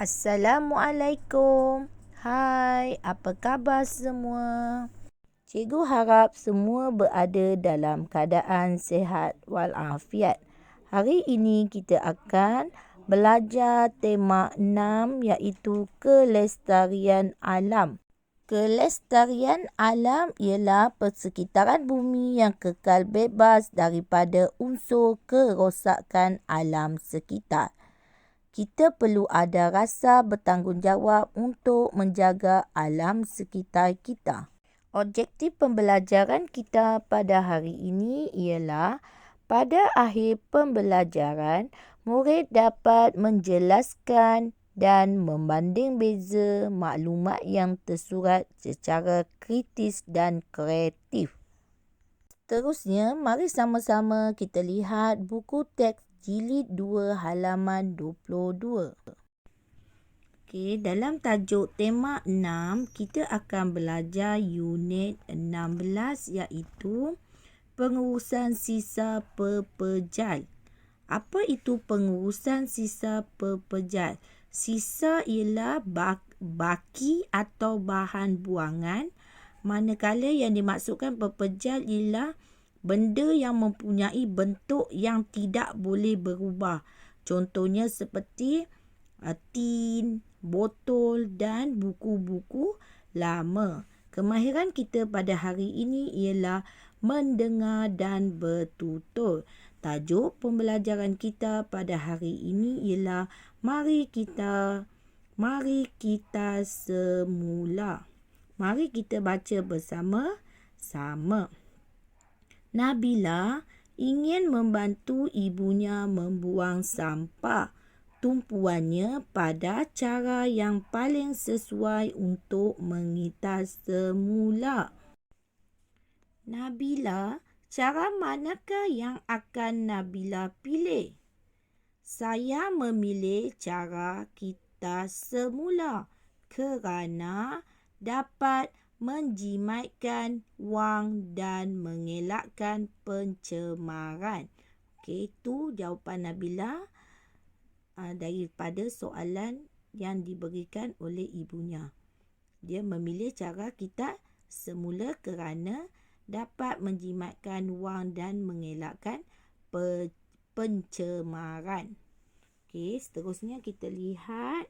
Assalamualaikum. Hai, apa khabar semua? Cikgu harap semua berada dalam keadaan sihat walafiat. Hari ini kita akan belajar tema 6 iaitu kelestarian alam. Kelestarian alam ialah persekitaran bumi yang kekal bebas daripada unsur kerosakan alam sekitar. Kita perlu ada rasa bertanggungjawab untuk menjaga alam sekitar kita. Objektif pembelajaran kita pada hari ini ialah pada akhir pembelajaran, murid dapat menjelaskan dan membanding beza maklumat yang tersurat secara kritis dan kreatif. Seterusnya, mari sama-sama kita lihat buku teks Jilid 2 halaman 22. Dalam tajuk tema 6, kita akan belajar unit 16 iaitu pengurusan sisa pepejal. Apa itu pengurusan sisa pepejal? Sisa ialah baki atau bahan buangan, manakala yang dimaksudkan pepejal ialah benda yang mempunyai bentuk yang tidak boleh berubah. Contohnya seperti tin, botol dan buku-buku lama. Kemahiran kita pada hari ini ialah mendengar dan bertutur. Tajuk pembelajaran kita pada hari ini ialah Mari kita semula. Mari kita baca bersama-sama. Nabila ingin membantu ibunya membuang sampah tumpuannya pada cara yang paling sesuai untuk mengitas semula. Nabila, cara manakah yang akan Nabila pilih? Saya memilih cara kitas semula kerana dapat menjimatkan wang dan mengelakkan pencemaran. Itu jawapan Nabila daripada soalan yang diberikan oleh ibunya. Dia memilih cara kitas semula kerana dapat menjimatkan wang dan mengelakkan pencemaran. Seterusnya kita lihat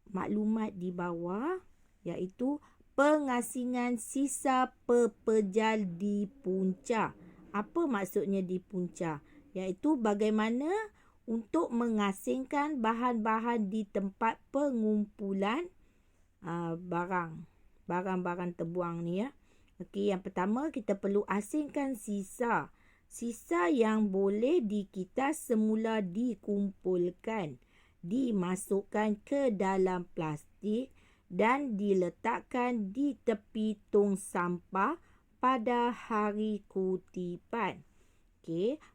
maklumat di bawah iaitu pengasingan sisa pepejal di punca. Apa maksudnya di punca? Iaitu bagaimana untuk mengasingkan bahan-bahan di tempat pengumpulan barang-barang terbuang ni ya. Yang pertama kita perlu asingkan sisa. Sisa yang boleh dikitas semula dikumpulkan, dimasukkan ke dalam plastik dan diletakkan di tepi tong sampah pada hari kutipan.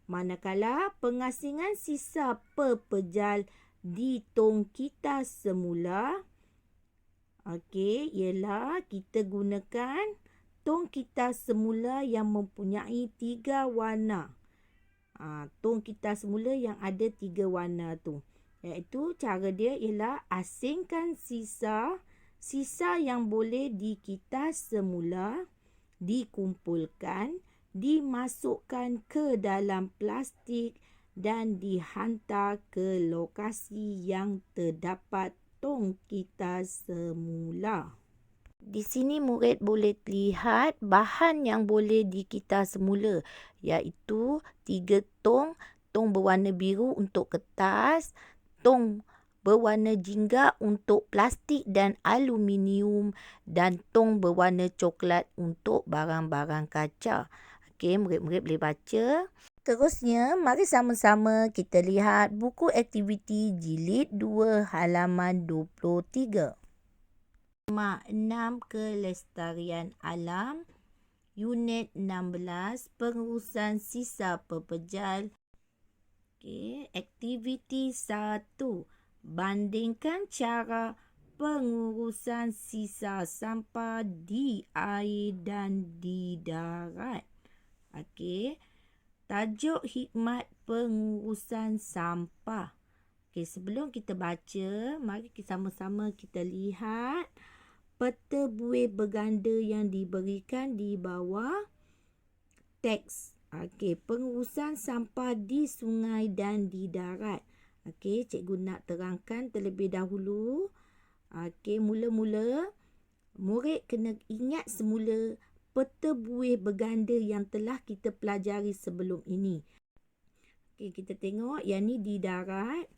Manakala pengasingan sisa pepejal di tong kitas semula, ialah kita gunakan tong kitas semula yang mempunyai 3 warna. Tong kitas semula yang ada 3 warna tu. Iaitu cara dia ialah asingkan sisa yang boleh dikitas semula, dikumpulkan, dimasukkan ke dalam plastik dan dihantar ke lokasi yang terdapat tong kitas semula. Di sini murid boleh lihat bahan yang boleh dikitas semula iaitu 3 tong berwarna biru untuk kertas, tong berwarna jingga untuk plastik dan aluminium dan tong berwarna coklat untuk barang-barang kaca. Murid-murid boleh baca. Terusnya, mari sama-sama kita lihat buku aktiviti Jilid 2 halaman 23. Tema 6 kelestarian alam, unit 16 pengurusan sisa pepejal. Aktiviti 1. Bandingkan cara pengurusan sisa sampah di air dan di darat. Tajuk hikmat pengurusan sampah. Okey, sebelum kita baca, mari sama-sama kita lihat peta buih berganda yang diberikan di bawah teks. Okey, pengurusan sampah di sungai dan di darat. Okey, cikgu nak terangkan terlebih dahulu. Okey, mula-mula murid kena ingat semula peta buih berganda yang telah kita pelajari sebelum ini. Okey, kita tengok yang ni di darat,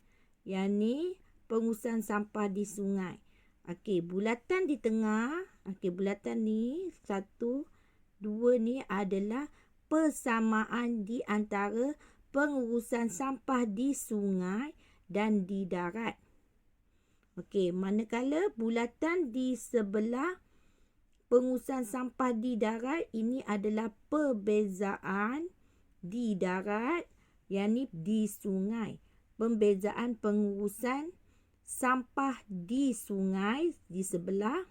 yang ni pengurusan sampah di sungai. Okey, bulatan di tengah, okey, bulatan ni 1, 2 ni adalah persamaan di antara pengurusan sampah di sungai dan di darat. Okey, manakala bulatan di sebelah pengurusan sampah di darat ini adalah perbezaan di darat, yang ni di sungai. Pembezaan pengurusan sampah di sungai di sebelah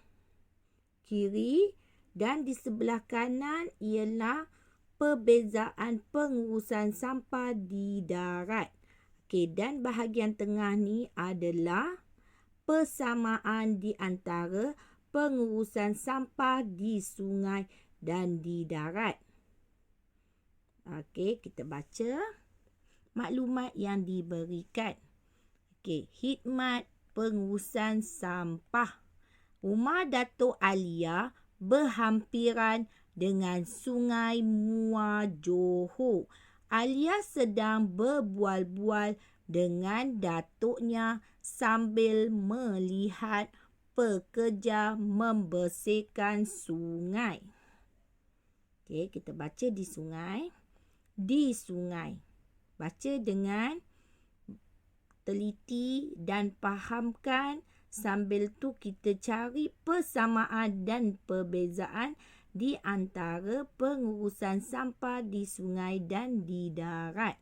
kiri dan di sebelah kanan ialah perbezaan pengurusan sampah di darat. Okey, dan bahagian tengah ni adalah persamaan di antara pengurusan sampah di sungai dan di darat. Okey, kita baca maklumat yang diberikan. Okey, khidmat pengurusan sampah. Rumah Datuk Alia berhampiran dengan Sungai Muar Johor. Alia sedang berbual-bual dengan datuknya sambil melihat pekerja membersihkan sungai. Okey, kita baca di sungai. Di sungai. Baca dengan teliti dan fahamkan. Sambil tu kita cari persamaan dan perbezaan di antara pengurusan sampah di sungai dan di darat.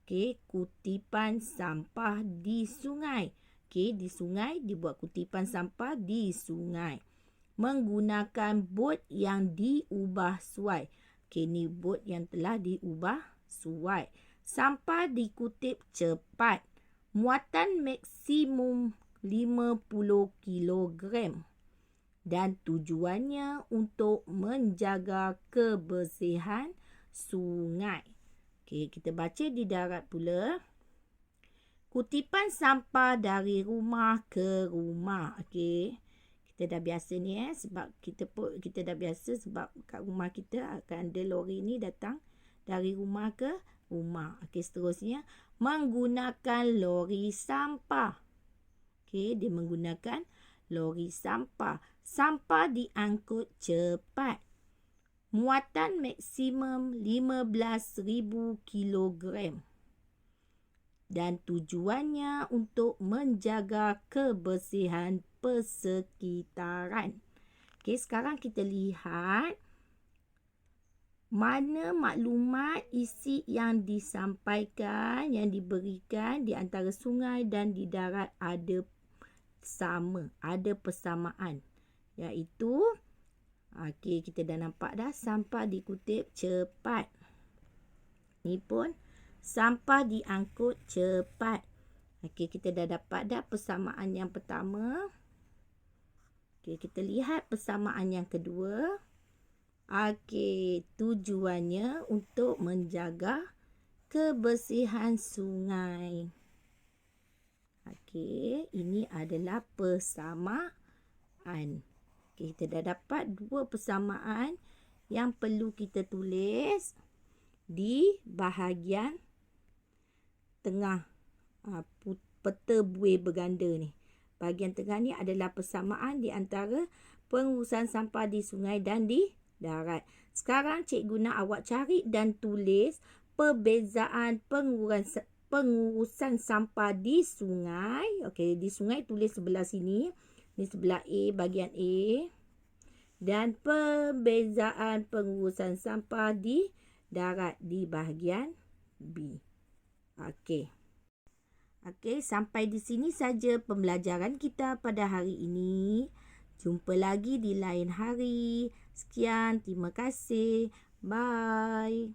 Okey, kutipan sampah di sungai. Okey, di sungai dibuat kutipan sampah di sungai. Menggunakan bot yang diubah suai. Okey, ni bot yang telah diubah suai. Sampah dikutip cepat. Muatan maksimum 50 kilogram. Dan tujuannya untuk menjaga kebersihan sungai. Okey, kita baca di darat pula. Kutipan sampah dari rumah ke rumah. Okey. Kita dah biasa ni sebab kita dah biasa sebab kat rumah kita akan ada lori ni datang dari rumah ke rumah. Okey, seterusnya menggunakan lori sampah. Okey, dia menggunakan lori sampah. Sampah diangkut cepat. Muatan maksimum 15,000 kilogram. Dan tujuannya untuk menjaga kebersihan persekitaran. Okey, sekarang kita lihat mana maklumat isi yang disampaikan, yang diberikan di antara sungai dan di darat ada sama, ada persamaan. Iaitu, okey, kita dah nampak dah sampah dikutip cepat. Ni pun sampah diangkut cepat. Okey, kita dah dapat dah persamaan yang pertama. Okey, kita lihat persamaan yang kedua. Okey, tujuannya untuk menjaga kebersihan sungai. Okey, ini adalah persamaan. Okey, kita dah dapat dua persamaan yang perlu kita tulis di bahagian tengah peta buih berganda ni. Bahagian tengah ni adalah persamaan di antara pengurusan sampah di sungai dan di darat. Sekarang cikgu nak awak cari dan tulis perbezaan pengurusan sampah di sungai. Okey, di sungai tulis sebelah sini. Ni sebelah A, bahagian A. Dan perbezaan pengurusan sampah di darat di bahagian B. Okey. Okey, sampai di sini saja pembelajaran kita pada hari ini. Jumpa lagi di lain hari. Sekian, terima kasih. Bye.